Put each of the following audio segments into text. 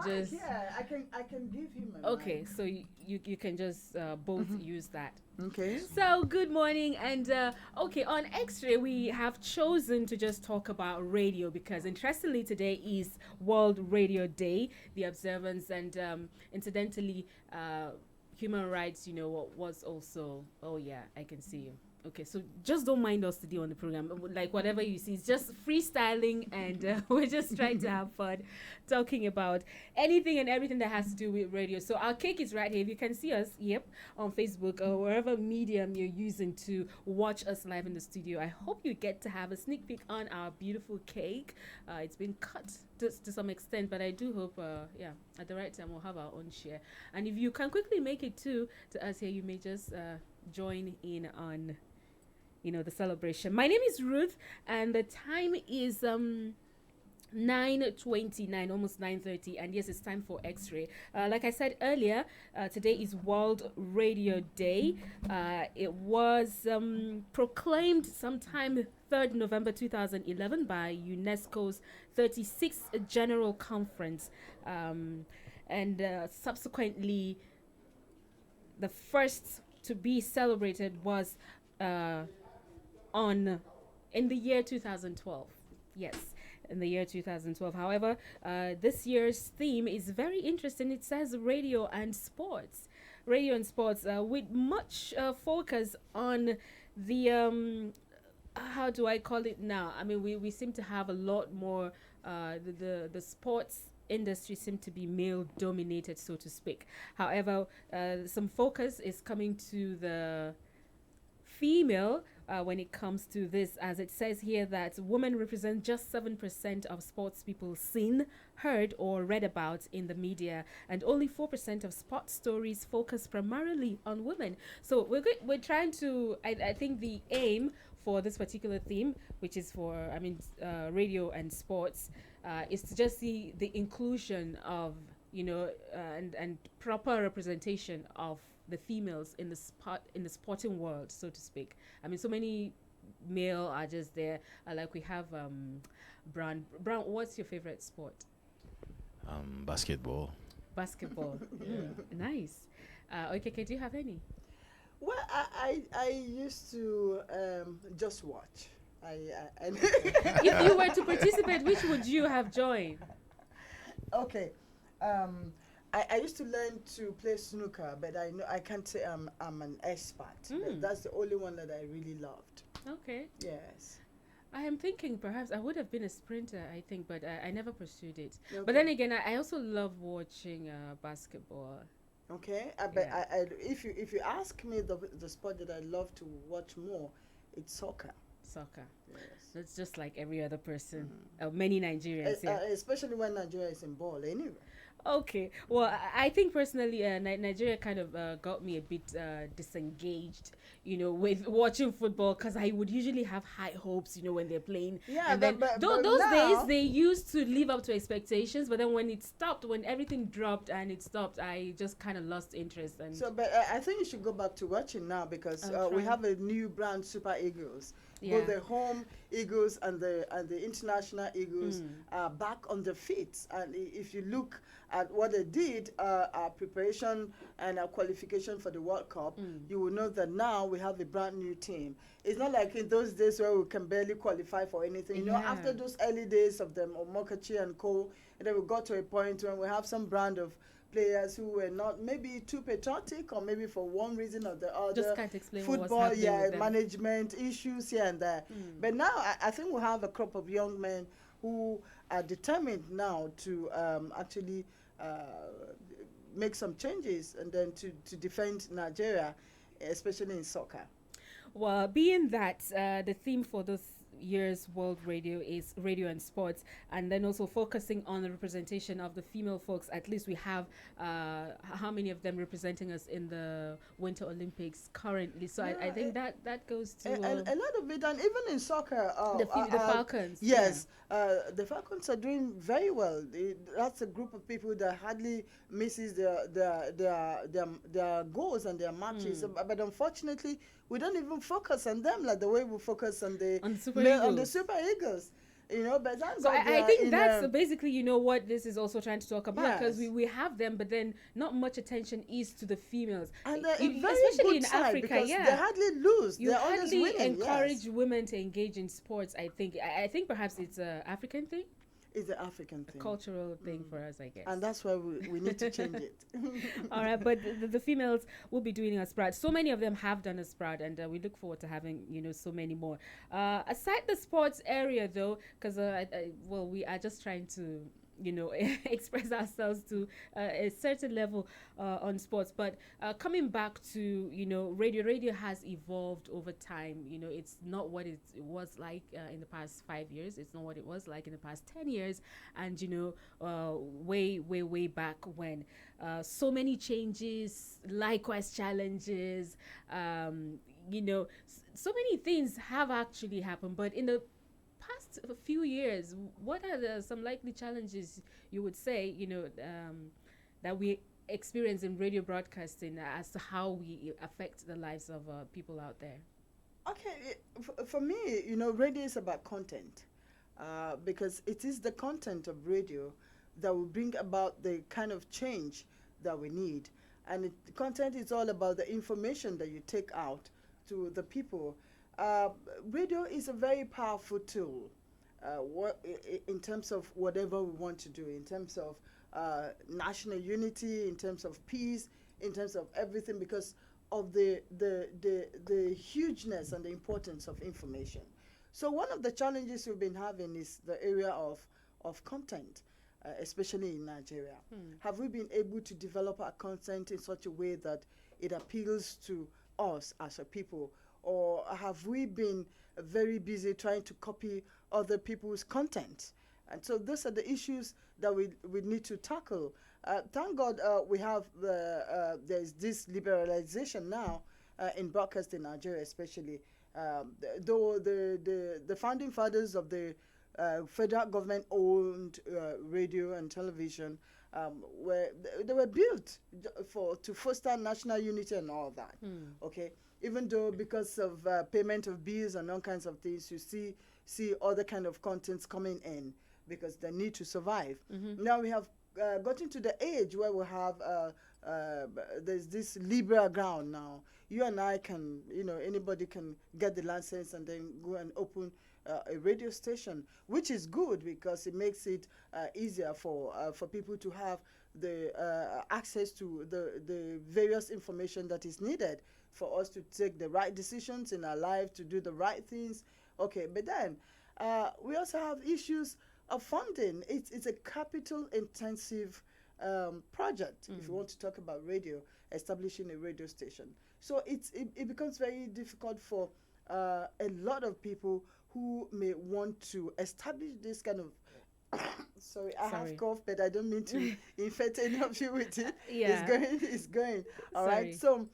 Just Yeah, I can give him a okay. mic. So you can just both use that. Okay. So, good morning. And okay, on X Ray, we have chosen to just talk about radio because, interestingly, today is World Radio Day, the observance, and incidentally, human rights, was also. Oh, yeah, I can see you. Okay, so just don't mind us today on the program. Like, whatever you see, it's just freestyling, and we're just trying to have fun talking about anything and everything that has to do with radio. So, our cake is right here. If you can see us, yep, on Facebook or wherever medium you're using to watch us live in the studio. I hope you get to have a sneak peek on our beautiful cake. It's been cut to some extent, but I do hope, yeah, at the right time we'll have our own share. And if you can quickly make it to us here, you may just join in on the celebration. My name is Ruth, and the time is 9:29, almost 9:30, and yes, it's time for X-ray. Like I said earlier, today is World Radio Day. It was proclaimed sometime 3rd November 2011 by UNESCO's 36th General Conference, and subsequently the first to be celebrated was uh, on in the year 2012. Yes, in the year 2012. However, this year's theme is very interesting. It says radio and sports. Radio and sports, with much focus on the how do I call it now? I mean, we seem to have a lot more. The sports industry seem to be male dominated, so to speak. However, some focus is coming to the female when it comes to this, as it says here that women represent just 7% of sports people seen, heard, or read about in the media, and only 4% of sports stories focus primarily on women. So we're trying to, I think the aim for this particular theme, which is for, I mean, radio and sports, is to just see the inclusion of, and proper representation of the females in the sporting world, so to speak. I mean, so many male are just there. Like we have Brown. Brown, what's your favorite sport? Basketball. Basketball. Yeah. Nice. Okay, do you have any? Well, I used to just watch. If you were to participate, which would you have joined? Okay. Um, I used to learn to play snooker, but I know I can't say I'm an expert. That's the only one that I really loved. Okay. Yes. I am thinking perhaps I would have been a sprinter, I think, but I never pursued it. But Okay. then again, I also love watching basketball. Okay. But Yeah. if you ask me the sport that I love to watch more, it's soccer. Soccer. Yes. That's just like every other person. Many Nigerians, yeah. Especially when Nigeria is in ball. Anyway. Okay. Well, I think personally, Nigeria kind of got me a bit disengaged, with watching football because I would usually have high hopes, when they're playing. Yeah, And then but those days, now. they used to live up to expectations. But then when it stopped, when everything dropped and it stopped, I just kind of lost interest. And So, but I think you should go back to watching now because I'm we trying. have a new brand, Super Eagles. Yeah. Both the home Eagles and the international Eagles are back on their feet. And if you look at what they did, our preparation and our qualification for the World Cup, you will know that now we have a brand new team. It's not like in those days where we can barely qualify for anything. Yeah. After those early days of them, Mokachi and Co., and then we got to a point when we have some brand of players who were not maybe too patriotic or maybe for one reason or the other. Just can't explain what was Football, happening yeah, with them. management issues here and there. But now I think we have a crop of young men who are determined now to actually make some changes and then to defend Nigeria, especially in soccer. Well, being that the theme for this year's World Radio is radio and sports, and then also focusing on the representation of the female folks, at least we have how many of them representing us in the Winter Olympics currently. So I think that goes to A lot of it, and even in soccer, the Falcons. yes, the Falcons are doing very well. That's a group of people that hardly misses their goals and their matches. But unfortunately, we don't even focus on them like the way we focus on On the Super on the Eagles. Super Eagles. But thank So God they I are think in that's a, basically, what this is also trying to talk about, because yes. we have them, but then not much attention is to the females, And they're a very especially good in side Africa. because they Yeah, hardly lose. you They're always hardly winning. Yes. encourage women to engage in sports. I think perhaps it's a African thing, It's the African a thing. cultural thing for us, I guess. And that's why we need to change it. All right, but the females will be doing a sprout. So many of them have done a sprout, and we look forward to having so many more. Aside the sports area, though, because well, we are just trying to express ourselves to a certain level on sports, but coming back to radio has evolved over time. It's not what it was like in the past 5 years. It's not what it was like in the past 10 years, and way back when. So many changes, likewise challenges. So many things have actually happened, but in the past few years, what are some likely challenges you would say, that we experience in radio broadcasting, as to how we affect the lives of people out there? Okay, for me, radio is about content, because it is the content of radio that will bring about the kind of change that we need. And content is all about the information that you take out to the people. Uh, Radio is a very powerful tool, in terms of whatever we want to do, in terms of national unity, in terms of peace, in terms of everything, because of the hugeness and the importance of information. So one of the challenges we've been having is the area of content, especially in Nigeria. Have we been able to develop our content in such a way that it appeals to us as a people? Or have we been very busy trying to copy other people's content? And so those are the issues that we need to tackle. Thank God we have there's this liberalization now in broadcast in Nigeria, especially. Though the founding fathers of the federal government owned radio and television, were they were built to foster national unity and all that. Okay, even though because of payment of bills and all kinds of things, you see other kind of contents coming in because they need to survive. Now we have gotten to the age where we have there's this liberal ground now. You and I can, anybody can get the license and then go and open a radio station, which is good because it makes it easier for people to have the access to the various information that is needed for us to take the right decisions in our life, to do the right things. Okay, but then we also have issues of funding. It's a capital intensive project, if you want to talk about radio, establishing a radio station. So it becomes very difficult for a lot of people who may want to establish this kind of sorry, I have cough, but I don't mean to infect any of you with it. Yeah. It's going. All right. So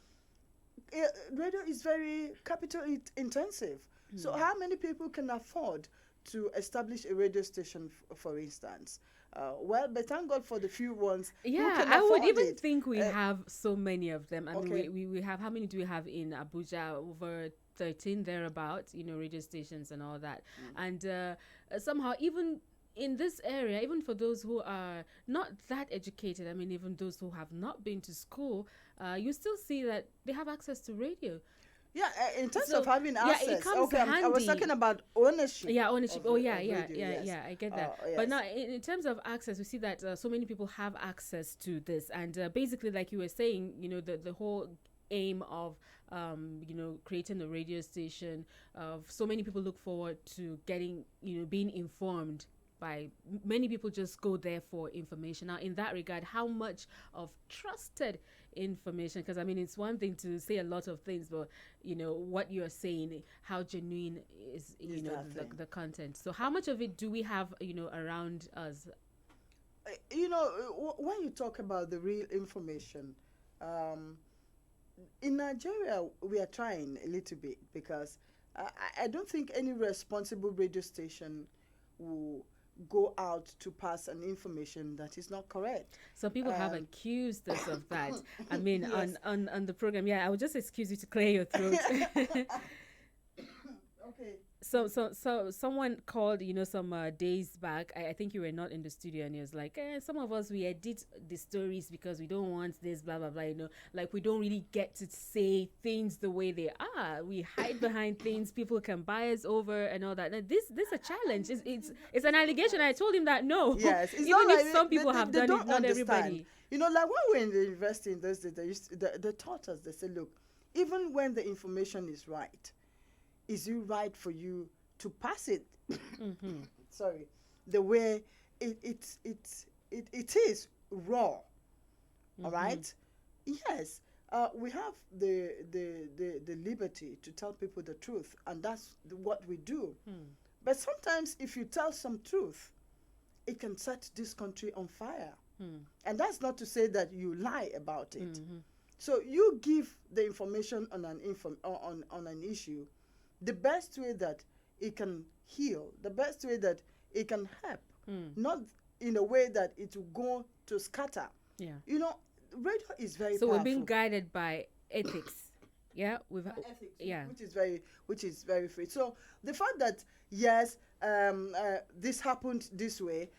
radio is very capital intensive. So how many people can afford to establish a radio station, for instance? Well, but thank God for the few ones. Yeah, I would even think we have so many of them. I mean, we have, how many do we have in Abuja? Over 13 thereabouts, radio stations and all that. And somehow, even in this area, even for those who are not that educated, I mean, even those who have not been to school, you still see that they have access to radio. Yeah, in terms of having access. Yeah, it comes handy. I was talking about ownership. Yeah, ownership. Radio, yeah, I get that. Yes. But now, in terms of access, we see that so many people have access to this. And basically, like you were saying, the whole aim of, creating a radio station, so many people look forward to getting, being informed. By many people just go there for information. Now, in that regard, how much of trusted information? Because I mean, it's one thing to say a lot of things, but what you're saying, how genuine is the content. So, how much of it do we have around us? When you talk about the real information, in Nigeria, we are trying a little bit because I don't think any responsible radio station will go out to pass an information that is not correct. So people have accused us of that. I mean, yes. on the program, I would just excuse you to clear your throat. Okay, So someone called, some days back. I think you were not in the studio, and he was like, some of us, we edit the stories because we don't want this, blah blah blah. Like we don't really get to say things the way they are. We hide behind things. People can buy us over and all that. Now, this is a challenge. It's an allegation. I told him that no. Yes, it's Even not if like some people have they done it, don't not understand. everybody. Like when we were in the university in those days, they taught us. They said, look, even when the information is right, is it right for you to pass it? Mm-hmm. Sorry, the way it is raw. All right. Yes, we have the liberty to tell people the truth, and that's what we do. But sometimes, if you tell some truth, it can set this country on fire. And that's not to say that you lie about it. So you give the information on an issue, the best way that it can heal, the best way that it can help, not in a way that it will go to scatter. Yeah. Radio is very So powerful. we're being guided by ethics. Yeah, Ethics, yeah, which is very free. So the fact that yes, this happened this way,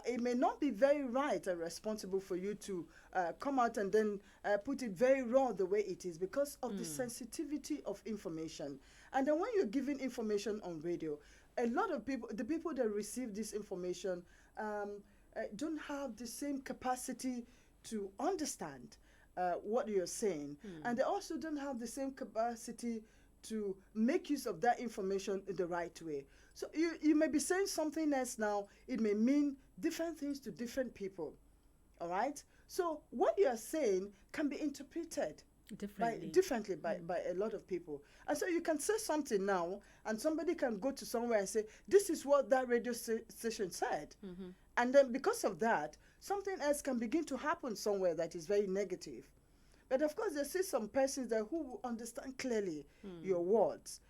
it may not be very right and responsible for you to come out and then put it very raw the way it is because of the sensitivity of information. And then when you're giving information on radio, a lot of people, the people that receive this information, don't have the same capacity to understand what you're saying, and they also don't have the same capacity to make use of that information in the right way. So you may be saying something else now, it may mean different things to different people. All right? So what you are saying can be interpreted differently by a lot of people. And so you can say something now, and somebody can go to somewhere and say, this is what that radio station said. And then because of that, something else can begin to happen somewhere that is very negative. But of course, there's still some persons there who will understand clearly your words.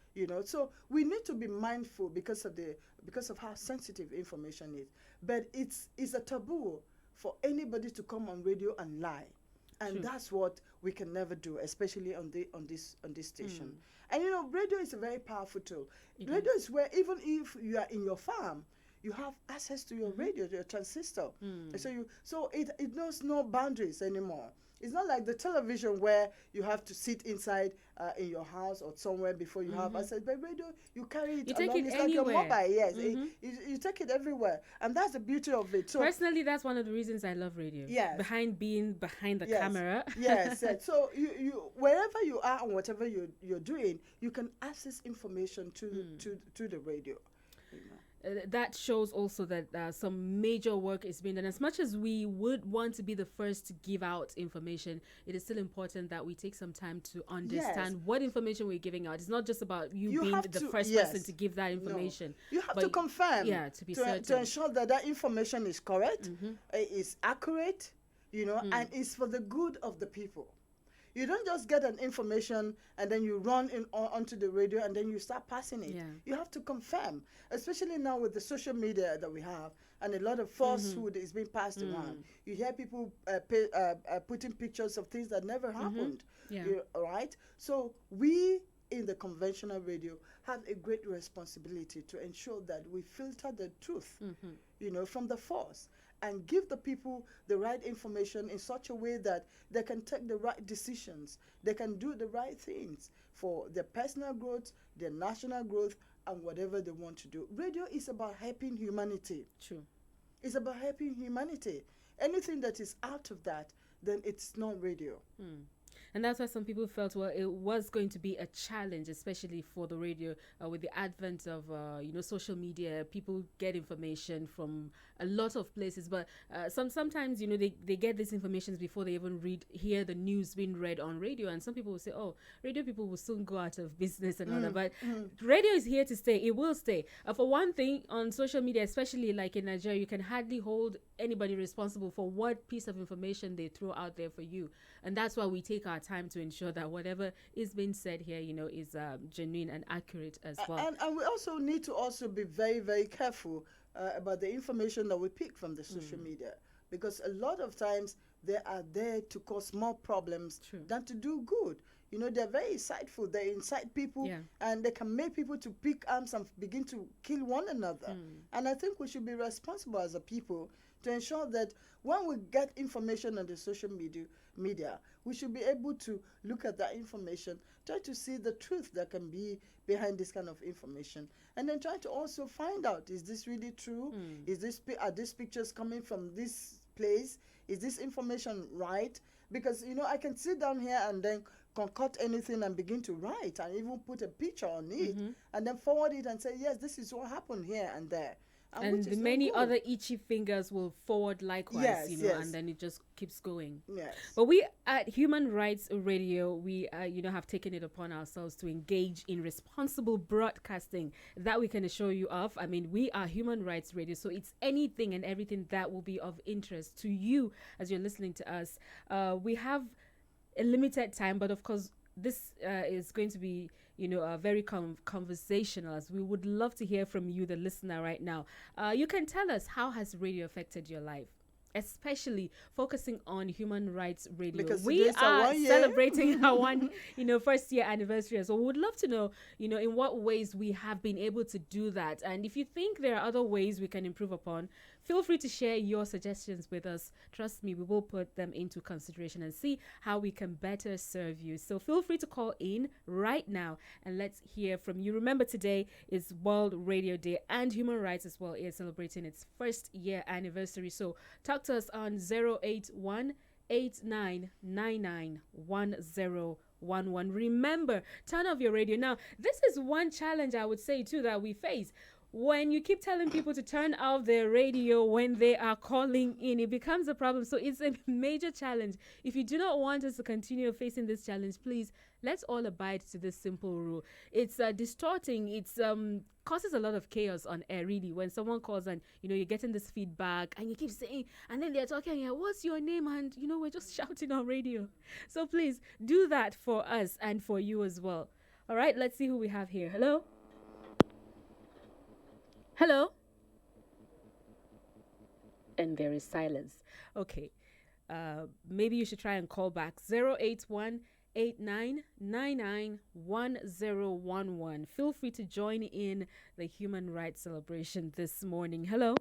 So we need to be mindful because of how sensitive information is. But it's a taboo for anybody to come on radio and lie. And True. That's what we can never do, especially on this station. And radio is a very powerful tool. Radio is where even if you are in your farm, you have access to your radio, your transistor. So it knows no boundaries anymore. It's not like the television where you have to sit inside in your house or somewhere before you have access. But radio, you carry it You along. take it It's anywhere. like your mobile, yes. You take it everywhere. And that's the beauty of it. So personally, that's one of the reasons I love radio. Yes. Being behind the yes, camera. yes. So you wherever you are and whatever you're doing, you can access information to the radio. That shows also that some major work is being done. As much as we would want to be the first to give out information, it is still important that we take some time to understand what information we're giving out. It's not just about you being the first person to give that information. No. You have to confirm. Yeah, to be certain. To ensure that information is correct, is accurate, and is for the good of the people. You don't just get an information and then you run onto the radio and then you start passing it. Yeah. You have to confirm, especially now with the social media that we have, and a lot of falsehood is being passed around. You hear people putting pictures of things that never happened. Yeah. All right? So we in the conventional radio have a great responsibility to ensure that we filter the truth, from the false, and give the people the right information in such a way that they can take the right decisions. They can do the right things for their personal growth, their national growth, and whatever they want to do. Radio is about helping humanity. True. It's about helping humanity. Anything that is out of that, then it's not radio. And that's why some people felt, well, it was going to be a challenge, especially for the radio, with the advent of, social media. People get information from a lot of places, but sometimes, they get these informations before they even hear the news being read on radio. And some people will say, oh, radio people will soon go out of business and all that. But radio is here to stay. It will stay. For one thing, on social media, especially like in Nigeria, you can hardly hold anybody responsible for what piece of information they throw out there for you. And that's why we take our time to ensure that whatever is being said here, is genuine and accurate as well. And we also need to also be very, very careful about the information that we pick from the social media, because a lot of times they are there to cause more problems True. than to do good. You know, they're very insightful. They incite people, Yeah. and they can make people to pick arms and begin to kill one another. And I think we should be responsible as a people to ensure that when we get information on the social media, we should be able to look at that information, try to see the truth that can be behind this kind of information, and then try to also find out, is this really true? Are these pictures coming from this place? Is this information right? Because I can sit down here and then concoct anything and begin to write and even put a picture on it and then forward it and say, yes, this is what happened here and there. And which the is not many good. other itchy fingers will forward likewise, Yes, yes. and then it just keeps going. Yes. But we at Human Rights Radio, we have taken it upon ourselves to engage in responsible broadcasting that we can assure you of. I mean, we are Human Rights Radio, so it's anything and everything that will be of interest to you as you're listening to us. We have a limited time, but of course, this is going to be very conversational, as we would love to hear from you, the listener, right now. You can tell us, how has radio affected your life, especially focusing on Human Rights Radio, Because we today's our are 1 year. celebrating our one first year anniversary. So we would love to know in what ways we have been able to do that, and if you think there are other ways we can improve upon, feel free to share your suggestions with us. Trust me, we will put them into consideration and see how we can better serve you. So feel free to call in right now and let's hear from you. Remember, today is World Radio Day, and Human Rights as well is celebrating its first year anniversary. So talk to us on 081-8999-1011. Remember, turn off your radio. Now, this is one challenge I would say too that we face. When you keep telling people to turn off their radio when they are calling in, it becomes a problem. So it's a major challenge. If you do not want us to continue facing this challenge, please, let's all abide to this simple rule. It's distorting. It's causes a lot of chaos on air, really, when someone calls and you're getting this feedback and you keep saying, and then they're talking, yeah, what's your name? And we're just shouting on radio. So please do that for us and for you as well. All right, let's see who we have here. Hello. Hello? And there is silence. Okay. Maybe you should try and call back. 081-8999-1011. Feel free to join in the Human Rights celebration this morning. Hello?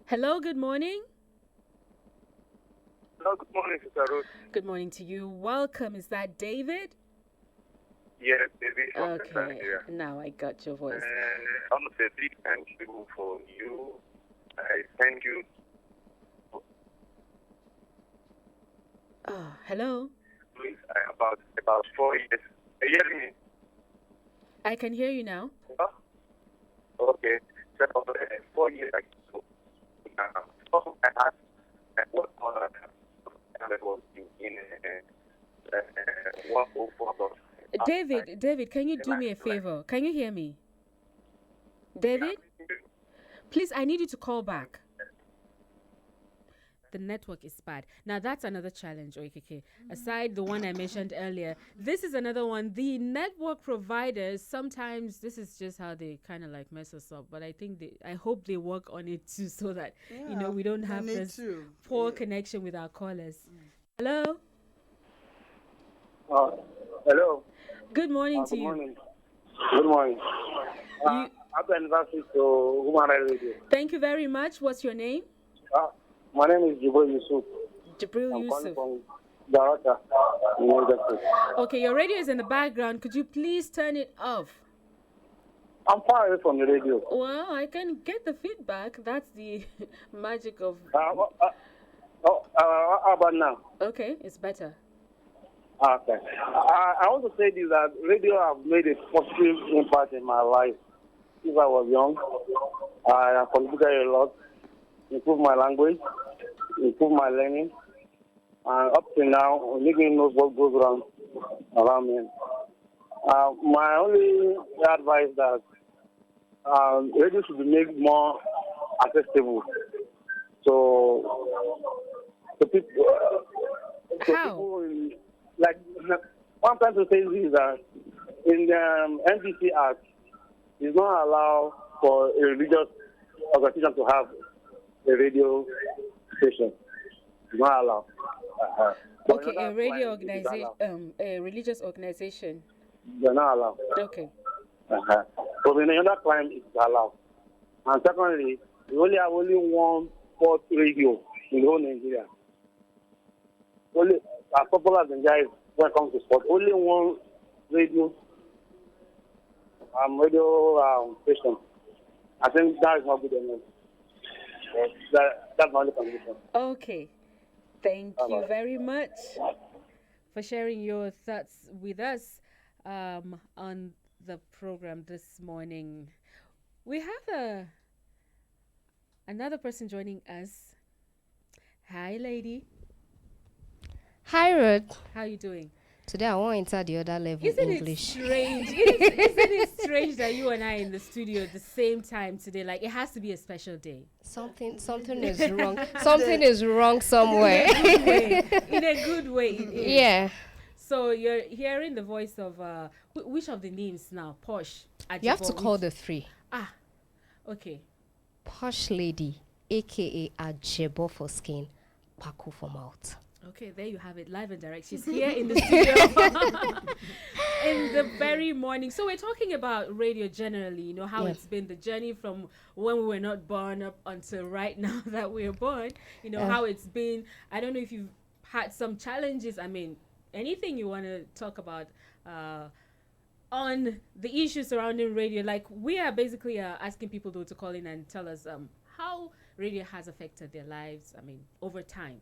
Hello, good morning. Hello, good morning, Sister Ruth. Good morning to you. Welcome. Is that David? Yes, baby. Okay. Now I got your voice. I want to say big thank you for you. I thank you. Hello? Please, about 4 years. You hear me? I can hear you now. Okay. So, 4 years ago, I had what was in 104. David, can you do me a favor? Can you hear me? David? Please, I need you to call back. The network is bad. Now, that's another challenge, OKK. Aside the one I mentioned earlier, this is another one. The network providers, sometimes this is just how they kind of like mess us up. But I hope they work on it too, so that, we don't have this poor connection with our callers. Hello? Hello. Good morning to you. Morning. Good morning. Happy anniversary to Human Rights Radio. Thank you very much. What's your name? My name is Jibril Yusuf. Jibril I'm Yusuf. calling from Darata. Okay, your radio is in the background. Could you please turn it off? I'm far away from the radio. Well, I can get the feedback. That's the magic of... How about now? Okay, it's better. Okay. I want to say this, that radio have made a positive impact in my life. Since I was young, I have contributed a lot, improved my language, improved my learning, and up to now, making knows what goes around me. My only advice is that radio should be made more accessible. So people, How? Like, one time to say is that in the NBC Act, it's not allowed for a religious organization to have a radio station. It's not allowed. But Okay, in a other radio climes, it is organization, allowed. a religious organization. They're not allowed. Okay. But in another climb, it's allowed. And secondly, we only have only one sport radio in the whole Nigeria. Only as popular as Nigeria is when it comes to sport, only one radio station. I think that is not good enough. That's my only condition. Okay. Thank you Bye-bye. very much for sharing your thoughts with us on the program this morning. We have another person joining us. Hi, lady. Hi, Ruth. How are you doing? Today I want to enter the other level Isn't English. it strange? Isn't it strange that you and I in the studio at the same time today? Like, it has to be a special day. Something is wrong. Something is wrong somewhere. In a good way. It is. Yeah. So you're hearing the voice of which of the names now? Posh. You have to Ajibo, call which- the three. Okay. Posh lady, aka Ajebo for skin, Paku for mouth. Okay, there you have it, live and direct. She's here in the studio in the very morning. So we're talking about radio generally, you know, how Yeah. it's been the journey from when we were not born up until right now that we're born, you know, how it's been. I don't know if you've had some challenges. I mean, anything you want to talk about on the issues surrounding radio. Like, we are basically asking people though to call in and tell us how radio has affected their lives, I mean, over time.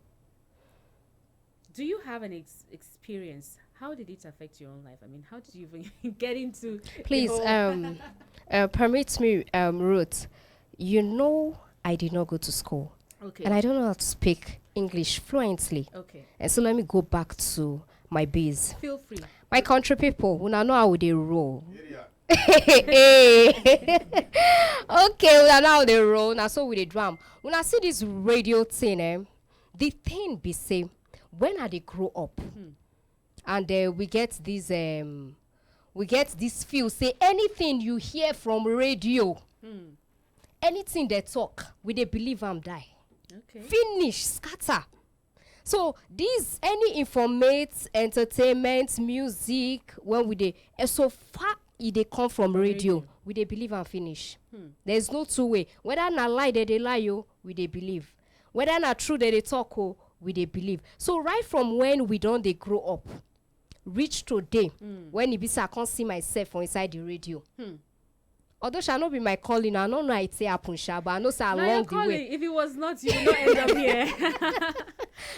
Do you have an experience? How did it affect your own life? I mean, how did you even get into the Please, whole- permit me, Ruth. You know I did not go to school. Okay. And I don't know how to speak English fluently. Okay. And so let me go back to my base. Feel free. My country people, we now know how they roll. Hey. Okay, we are now they roll. Now so with the drum. When I see this radio thing, the thing be same. When I they grow up, and we get this feel. Say anything you hear from radio, anything they talk, we they believe I'm die. Okay. Finish, scatter. So these any informate, entertainment, music, when we they so far they come from radio, we they believe and finish. There's no two way. Whether na lie they lie you, we they believe. Whether na true they talk we they believe. So right from when we don't they grow up, reach today, when it be say I can't see myself from inside the radio. Although shall not be my calling, I don't know how it say happen, but I know say Now along you're the calling. way. If it was not, you would not end up here.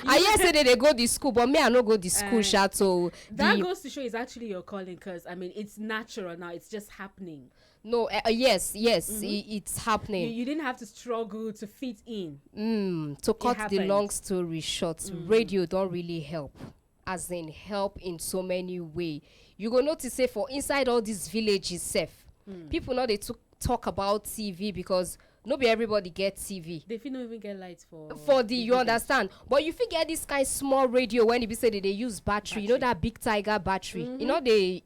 I hear say they go to school, but me I no go to school, so That goes to show it's actually your calling, because I mean it's natural now. It's just happening. no, yes, it's happening. You didn't have to struggle to fit in. To cut the happened. long story short, radio don't really help. As in help in so many way. You go notice say for inside all these villages safe. People know they talk about TV because not be everybody get TV. They feel not even get lights for You understand, but you fit get this kind small radio when it be say they use battery. You know that big tiger battery. You know they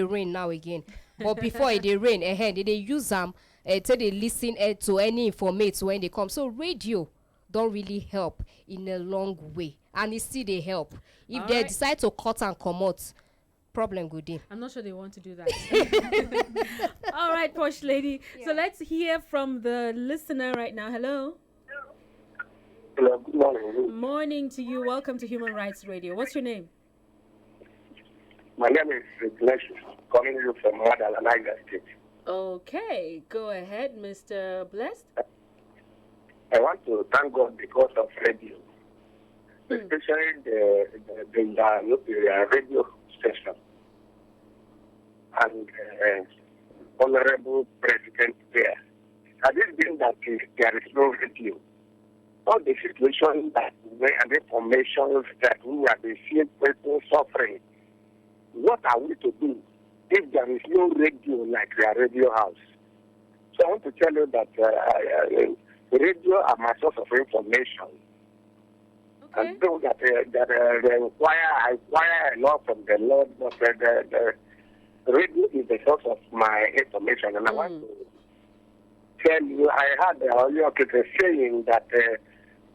rain now again, but before it they rain they use them till they listen to any informate when they come. So radio don't really help in a long way, and it still they help if All they right. decide to cut and come out. Problem good day. I'm not sure they want to do that. All right, Posh lady. So let's hear from the listener right now. Hello. Hello, good morning. Morning to you. Welcome to Human Rights Radio. What's your name? My name is Ignatius, calling you from Madala, Niger State. Okay, go ahead, Mr. Blessed. I want to thank God because of radio, especially the radio station. And Honorable President there. Had it been that there is no radio, all the situation that we and the information that we have been seeing people suffering, what are we to do if there is no radio like their radio house? So I want to tell you that radio are my source of information. Okay. And though that they acquire a lot from the Lord, but the radio is the source of my information, and I want to tell you, I had earlier saying that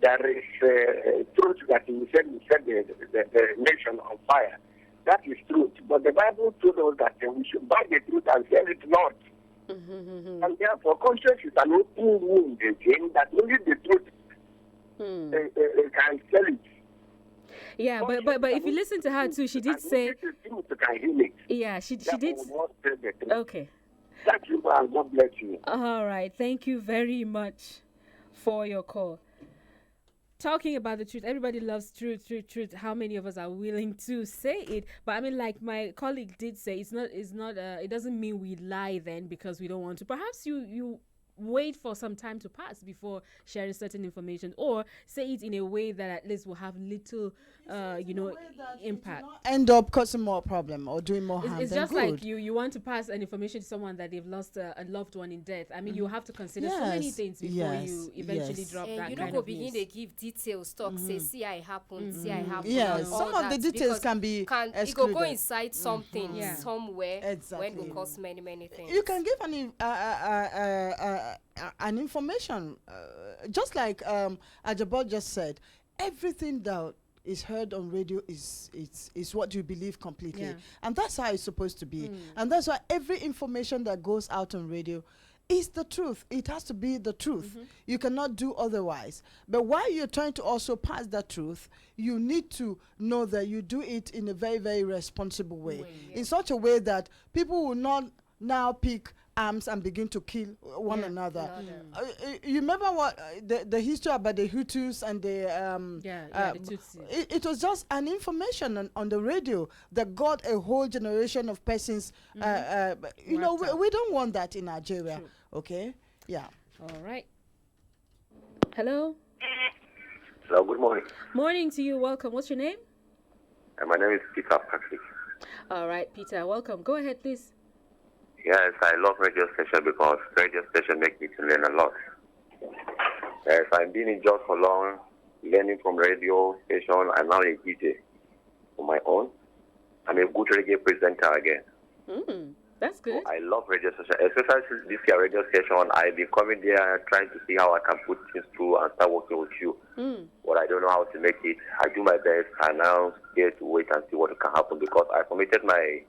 there is truth that you said the nation on fire. That is truth. But the Bible told us that we should buy the truth and sell it not. And therefore, conscience is an open wound again that only the truth can sell it. Yeah, but if you listen to her too, she did say. Yeah, she did. Okay. Thank you, man. God bless you. All right. Thank you very much for your call. Talking about the truth, everybody loves truth. How many of us are willing to say it? But I mean, like my colleague did say, it's not. It doesn't mean we lie then because we don't want to. Perhaps you wait for some time to pass before sharing certain information, or say it in a way that at least will have little impact. End up causing more problem or doing more harm. It's than just good. like you want to pass an information to someone that they've lost a loved one in death. I mean, you have to consider so many things before you eventually drop that you kind don't go of begin news. to give details, talk, say, see how it happened, see how it happened. Yes, all some of the that, details can be it go excluded. inside something somewhere Exactly. when it cause many things. You can give an information, just like Ajabot just said. Everything that is heard on radio is what you believe completely, and that's how it's supposed to be. And that's why every information that goes out on radio is the truth. It has to be the truth. You cannot do otherwise. But while you're trying to also pass that truth, you need to know that you do it in a very, very responsible way. In such a way that people will not now pick arms and begin to kill one another. You remember what the history about the Hutus and the the Tutsi. It was just an information on the radio that got a whole generation of persons. We don't want that in Nigeria. True. Okay. Yeah. All right. Hello. Hello. Good morning. Morning to you. Welcome. What's your name? My name is Peter Patrick. All right, Peter. Welcome. Go ahead, please. Yes, I love radio station because radio station make me to learn a lot. Yes, I've been in job for long, learning from radio station, and now a DJ on my own. I'm a good reggae presenter again. That's good. I love radio station, especially this year radio station. I've been coming there trying to see how I can put things through and start working with you. But I don't know how to make it. I do my best. I now get to wait and see what can happen because I committed my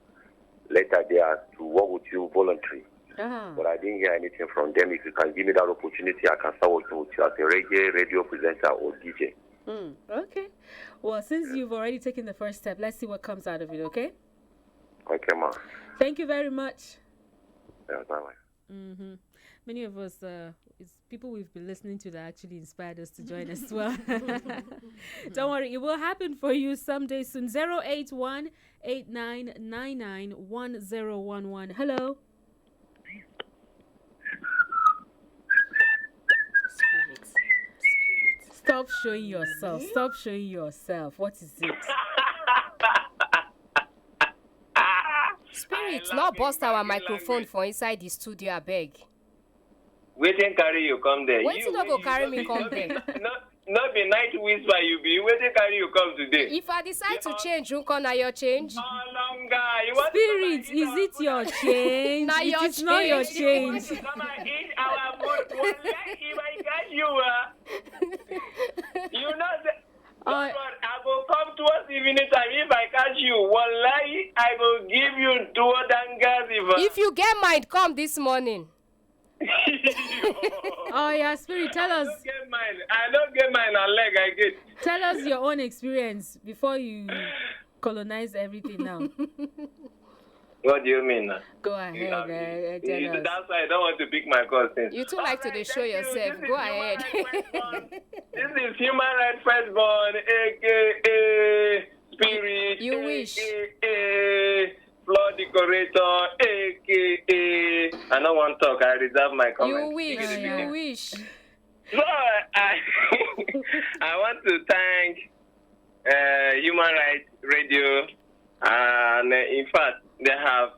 letter there to work with you voluntary. But I didn't hear anything from them. If you can give me that opportunity, I can start working with you as a reggae radio presenter or DJ. Okay. Well, since you've already taken the first step, let's see what comes out of it, okay? Okay, ma. Thank you very much. Yeah, bye-bye. Many of us, it's people we've been listening to that actually inspired us to join as well. Don't worry, it will happen for you someday soon. 081-8999-1011. Hello. Stop showing yourself. Stop showing yourself. What is it? Spirit, not bust our microphone for inside the studio, I beg. Waiting carry you come there. Waiting not go carry me come there. Not be night whisper you be. Waiting carry you come today. If I decide to change, who can your change? Spirit, is it your change? Now your it is not your change. Come and eat our food. If I catch you, you know that. I will come towards evening time. If I catch you, wallahi, I will give you 2 dangas. If you get mine, come this morning. Oh yeah, Spirit, tell us. I don't get mine on leg. I get. Tell us your own experience before you colonize everything now. What do you mean? Go ahead. Tell us. That's why I don't want to pick my cousins. You too like to show yourself. Go ahead. This is Human Rights Firstborn, aka Spirit. You wish. AKA floor decorator, aka I don't want to talk. I reserve my comment. You wish. You wish. So I want to thank Human Rights Radio, and in fact, they have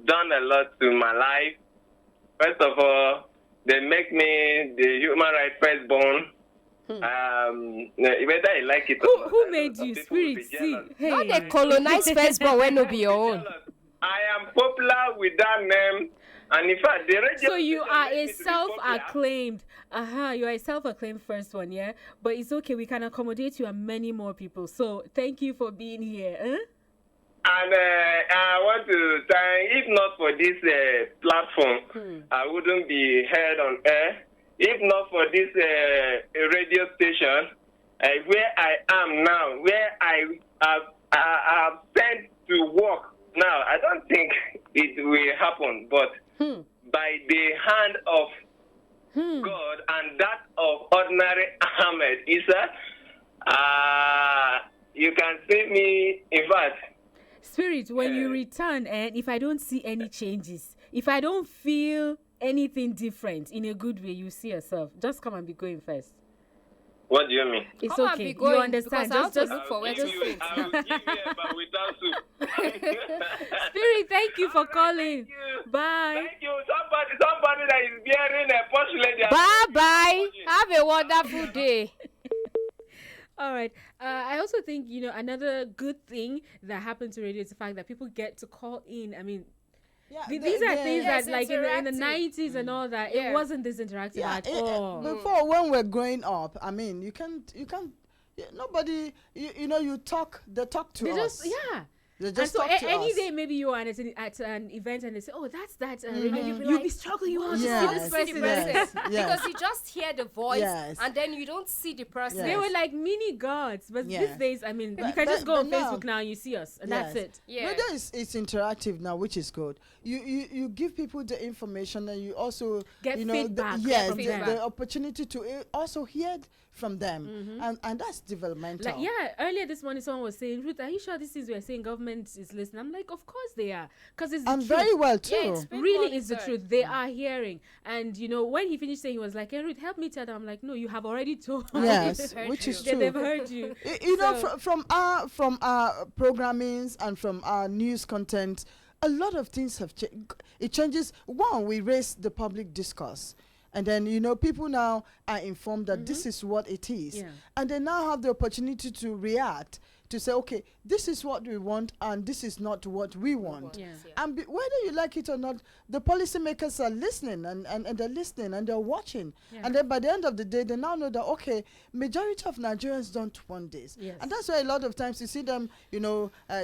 done a lot to my life. First of all, they make me the Human Rights Firstborn. Whether I like it or not. Who made you, Spirit? See, hey. Not the colonized firstborn when no be your own. I am popular with that name And in fact, the radio So you station are made a me to be popular. self-acclaimed. You are a self-acclaimed first one, yeah. But it's okay. We can accommodate you and many more people. So thank you for being here. Huh? And I want to thank, if not for this platform, I wouldn't be heard on air. If not for this radio station, where I am now, where I have sent to work now, I don't think it will happen. But by the hand of God and that of ordinary Ahmed Isa, you can see me, in fact. Spirit, when you return, and if I don't see any changes, if I don't feel anything different in a good way, you see yourself. Just come and be going first. What do you mean? It's Come and okay. be going, You understand? because I Just have to look for where to sit. I will give you a bar without soup. Spirit, thank you for calling. Thank you. Bye. Thank you. Somebody that is bearing a posh lady. Bye. Have a wonderful day. All right. I also think, another good thing that happened to radio is the fact that people get to call in. I mean, these are things Yes, that, like, in the interactive. 90s and all that, Yeah. it wasn't this interactive at all. Before, when we're growing up, I mean, you can't. Nobody. You talk. They talk to They us. just, yeah. They And just so talk to any us. day, maybe you are at an event and they say, "Oh, that's that." You'll be You'll like, be struggling. You want Yes, to see this person. yes, yes. Because you just hear the voice Yes. and then you don't see the person. They were like mini gods, but Yeah. these days, I mean, you But- can just go but on now- Facebook now and you see us, and that's Yes. it. Yeah. Radio is interactive now, which is good. You give people the information, and you also Get feedback yes, from them. the opportunity to also hear from them, and that's developmental. Like, yeah, earlier this morning, someone was saying, "Ruth, are you sure these things we are saying government is listening?" I'm like, of course they are, because it's the and truth. very well too. Yeah, it's been Really is the monitored. truth. They are hearing. And when he finished saying, he was like, "Hey, Ruth, help me tell them." I'm like, no, you have already told. Yes, Heard which you. is They- true. they've heard you. So- From our programmings and from our news content, a lot of things have changed. It changes. One, we raise the public discourse. And then, people now are informed that this is what it is. Yeah. And they now have the opportunity to react, to say, okay, this is what we want and this is not what we want. Yeah. And whether you like it or not, the policymakers are listening and they're listening and they're watching. Yeah. And then by the end of the day, they now know that, okay, majority of Nigerians don't want this. Yes. And that's why a lot of times you see them,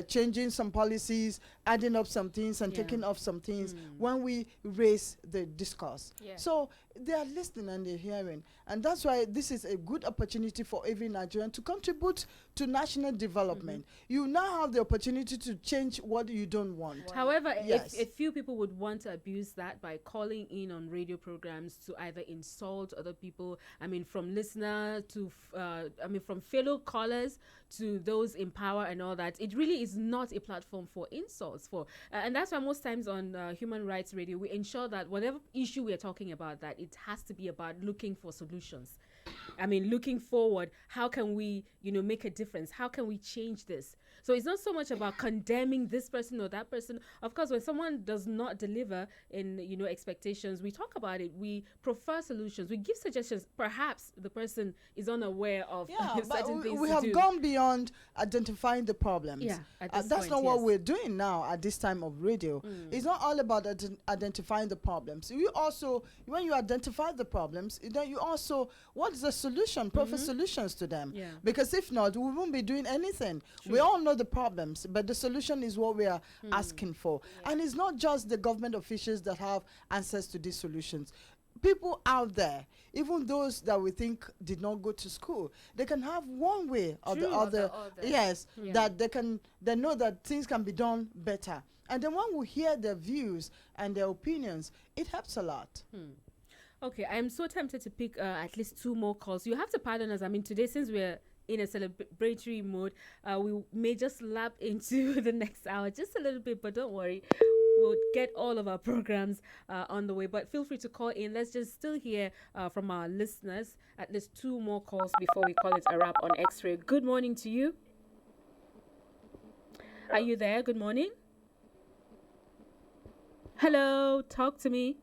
changing some policies, adding up some things and Yeah. taking off some things when we raise the discourse. Yeah. So they are listening and they're hearing. And that's why this is a good opportunity for every Nigerian to contribute to national development. You now have the opportunity to change what you don't want. However, Yes. if a few people would want to abuse that by calling in on radio programs to either insult other people, I mean, from listener to, from fellow callers to those in power and all that, it really is not a platform for insults. And that's why most times on Human Rights Radio, we ensure that whatever issue we're talking about, that it has to be about looking for solutions. I mean, looking forward, how can we, make a difference? How can we change this? So it's not so much about condemning this person or that person. Of course, when someone does not deliver in, expectations, we talk about it. We prefer solutions. We give suggestions. Perhaps the person is unaware of Yeah, but certain things we to have do. gone beyond identifying the problems. Yeah, at this that's point, not what yes. we're doing now at this time of radio. It's not all about identifying the problems. You also, when you identify the problems, then you also, what's the solution? Proper solutions to them. Yeah. Because if not, we won't be doing anything. We all know the problems, but the solution is what we are asking for. And it's not just the government officials that have answers to these solutions. People out there, even those that we think did not go to school, they can have one way or the True. other. Yes, Yeah. that they know that things can be done better. And then when we hear their views and their opinions, it helps a lot. Okay, I'm so tempted to pick at least two more calls. You have to pardon us. I mean, today, since we're in a celebratory mode, we may just lap into the next hour just a little bit, but don't worry. We'll get all of our programs on the way, but feel free to call in. Let's just still hear from our listeners. At least two more calls before we call it a wrap on X-Ray. Good morning to you. Are you there? Good morning. Hello, talk to me.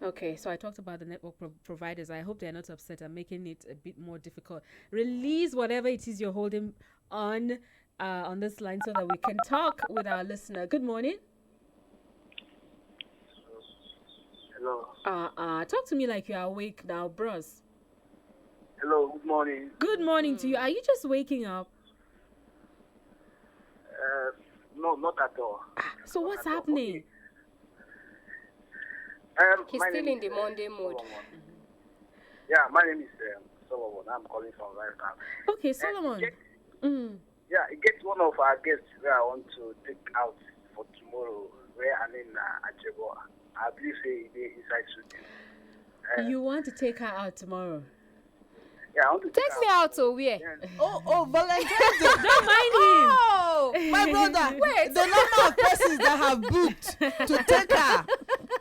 Okay, so I talked about the network providers. I hope they're not upset. I'm making it a bit more difficult. Release whatever it is you're holding on this line so that we can talk with our listener. Good morning. Hello. Talk to me like you are awake now, bros. Hello, good morning. Good morning to you. Are you just waking up? No, not at all. So what's At all. happening? He's My still name in the is, Monday mood. Solomon. Yeah, my name is Solomon. I'm calling from Lifetime. Okay, Solomon. Yeah, it gets one of our guests where I want to take out for tomorrow, where I'm in Ajebo. I believe say they inside studio. You want to take her out tomorrow? Yeah, I want to Take me out to where? Then, Oh, Valentine's Day. Don't mind him. Oh, My brother, Wait. the number of persons that have booked to take her,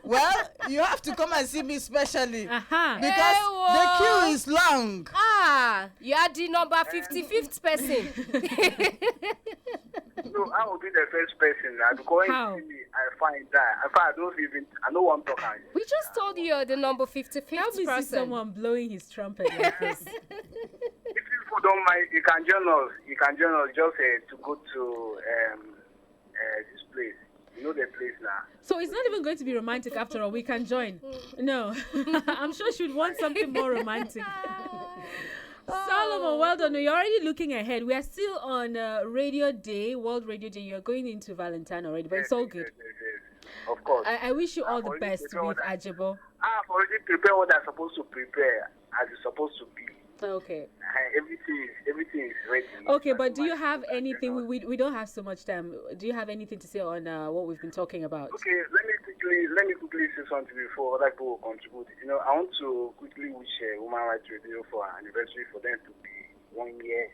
well, you have to come and see me specially because the queue is long. you are the number 55th person. no, I will be the first person now because How? when you see me, I find that I don't want to talk. We just told you you're the number 55th Help me see person. someone blowing his trumpet like this. If people don't mind, you can join us. You can join us just to go to this place. You know the place now. So it's not even going to be romantic after all. We can join. No. I'm sure she'd want something more romantic. Solomon, well done. You're already looking ahead. We are still on Radio Day, World Radio Day. You're going into Valentine already, but it's all good. Yes. Of course. I wish you all the already best prepared with what Ajabo. I've already prepared what I'm supposed to prepare as it's supposed to be. Okay. Everything is ready. Okay, but do you have anything? We don't have so much time. Do you have anything to say on what we've been talking about? Okay, let me quickly say something before other people will contribute. You know, I want to quickly wish Women Rights Radio for an anniversary for them to be 1 year.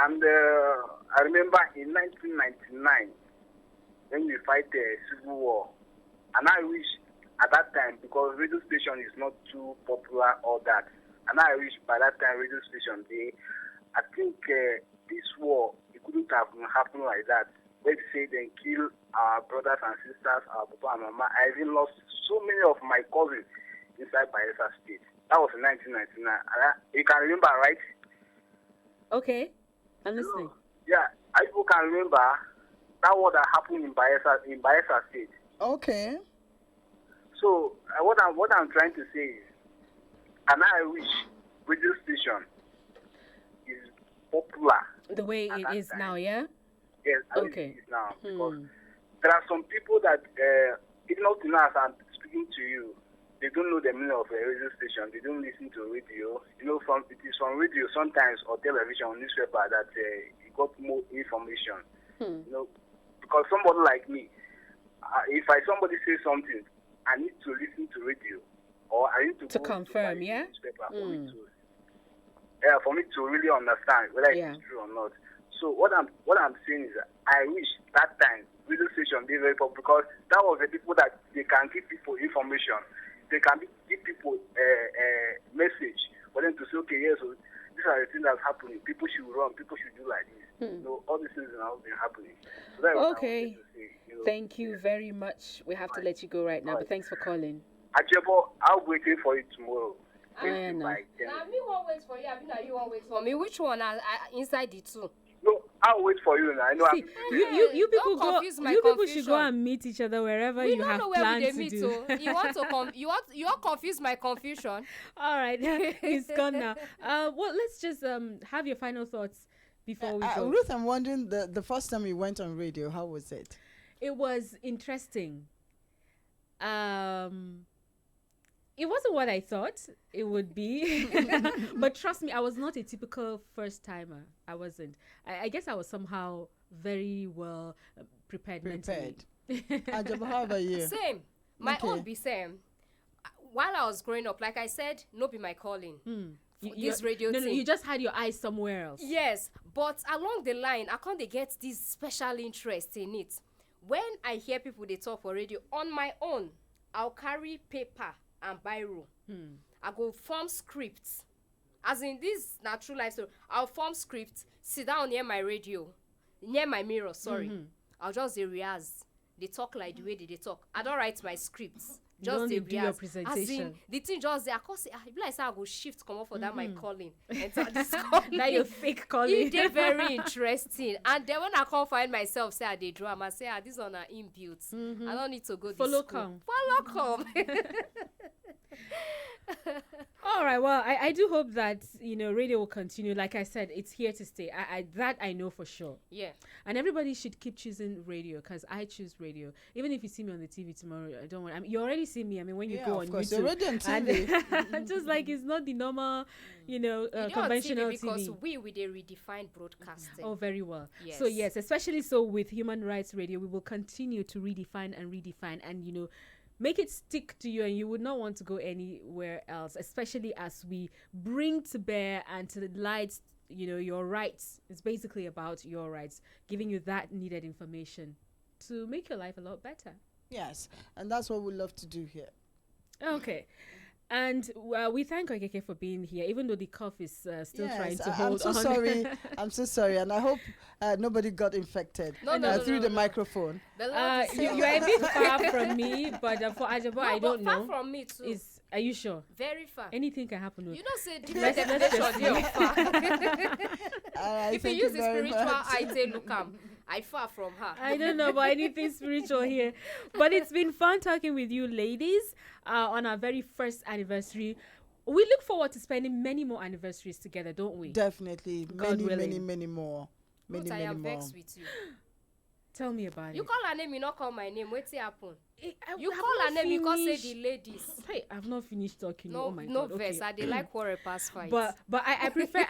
And I remember in 1999 when we fight the Civil War, and I wish at that time, because radio station is not too popular or that, and I wish by that time radio station I think this war, it couldn't have happened like that. Let's say they kill our brothers and sisters, our papa and mama. I even lost so many of my cousins inside Bayelsa State. That was in 1999. You can remember, right? Okay, I'm listening. Yeah, people can remember that war that happened in Bayelsa State. Okay. So what I'm trying to say is, and I wish radio station is popular The way it is time. now, yeah? Yes, I wish Okay. it is now because there are some people that even up to now as I'm speaking to you, they don't know the meaning of a radio station. They don't listen to radio. You know, it is from radio sometimes or television or newspaper that you got more information. You know, because somebody like me, if somebody says something, I need to listen to radio. Or I need to go confirm, to yeah? newspaper for me to really understand whether it is true or not. So what I'm saying is that I wish that time radio station be very popular because that was the people that they can give people information. They can give people a message for them to say, okay, yes, so these are the things that's happening. People should run. People should do like this. You know, all these things have been happening. So that's what I Okay. wanted to say, you know. Thank you very much. We have to let you go right now, but thanks for calling. Ajebo, I'll be waiting for you tomorrow. I know. Now me won't wait for you. I mean, you won't wait for me. Which one? Inside the two. No, I'll wait for you now. I know. See, you people Don't go. confuse my You people should go confusion. and meet each other wherever We you don't have know where we plans dey to meet. do. Oh. You want to you want confuse my confusion. All right, he's gone now. Well, let's just have your final thoughts before we go. Ruth, I'm wondering the first time you went on radio, how was it? It was interesting. It wasn't what I thought it would be, but trust me, I was not a typical first timer. I wasn't. I guess I was somehow very well prepared. mentally. Ajabo, how about you? Same. My Okay. own be same. While I was growing up, like I said, no be my calling. This radio No, thing. you just had your eyes somewhere else. Yes, but along the line, I can't get this special interest in it. When I hear people they talk for radio on my own, I'll carry paper and biro. I go form scripts. As in this natural life story, I'll form scripts, sit down near my radio, near my mirror, sorry. I'll just rehearse. They talk like the way they talk. I don't write my scripts. just don't dey do your rehearse. As presentation. in, the thing just dey, I come say, e be like say I go shift comot for that my calling, enter this calling. That your fake E calling. dey very interesting. And then when I come find myself say I dey drum, I say, this one na inbuilt. I don't need to go Follow this school. come. Follow come. All right. Well, I do hope that radio will continue. Like I said, it's here to stay. I know for sure. Yeah. And everybody should keep choosing radio because I choose radio. Even if you see me on the TV tomorrow, I don't want. I mean, you already see me. I mean, when you go on of course, YouTube, you're already on TV. and just like it's not the normal, You dey on conventional TV because TV. we dey redefine broadcasting. Oh, very well. Yes. So yes, especially so with Human Rights Radio, we will continue to redefine and make it stick to you, and you would not want to go anywhere else, especially as we bring to bear and to the light, your rights. It's basically about your rights, giving you that needed information to make your life a lot better. Yes, and that's what we love to do here. Okay. And we thank Okeke for being here, even though the cough is still trying to hold I'm so on. sorry. I'm so sorry, and I hope nobody got infected through the microphone. The Lord is You're a bit far from me, but for Ajabo, no, I don't but know. far from me too. Are you sure? Very far. Anything can happen. You know, say Let's different just definition dey of far. If you Thank use the very spiritual much. eye, say look I far from her. I don't know about anything spiritual here, but it's been fun talking with you ladies on our very first anniversary. We look forward to spending many more anniversaries together, don't we? Definitely, God willing. many more. Ruth, I am vexed with you. Tell me about You it. call her name, you not call my name. Wetin happen? You have call her not name because say finished. the ladies. Hey, I've not finished talking. No, Oh my no God. vex. Okay. I dey like quarrel pass fight. But I prefer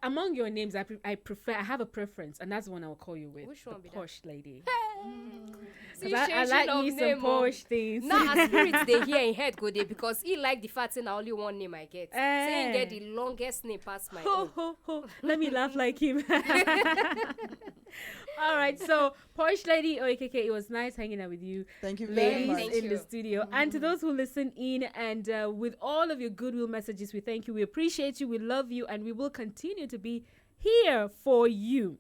among your names. I prefer. I have a preference, and that's the one I'll call you with. Which the one be that? posh lady. See, 'Cause I like changing me of some name, oh. posh things. Now as spirits dey hear in head go dey because he like the fact say na only one name I get. Say he Eh. get the longest name pass my Ho, own. ho, ho. Let me laugh like him. All right, so posh lady OKK, it was nice hanging out with you, Thank you very ladies much. Thank in you. the studio, and to those who listen in and with all of your goodwill messages, we thank you, we appreciate you, we love you, and we will continue to be here for you.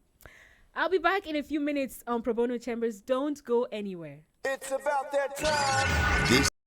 I'll be back in a few minutes on Pro Bono Chambers. Don't go anywhere. It's about that time.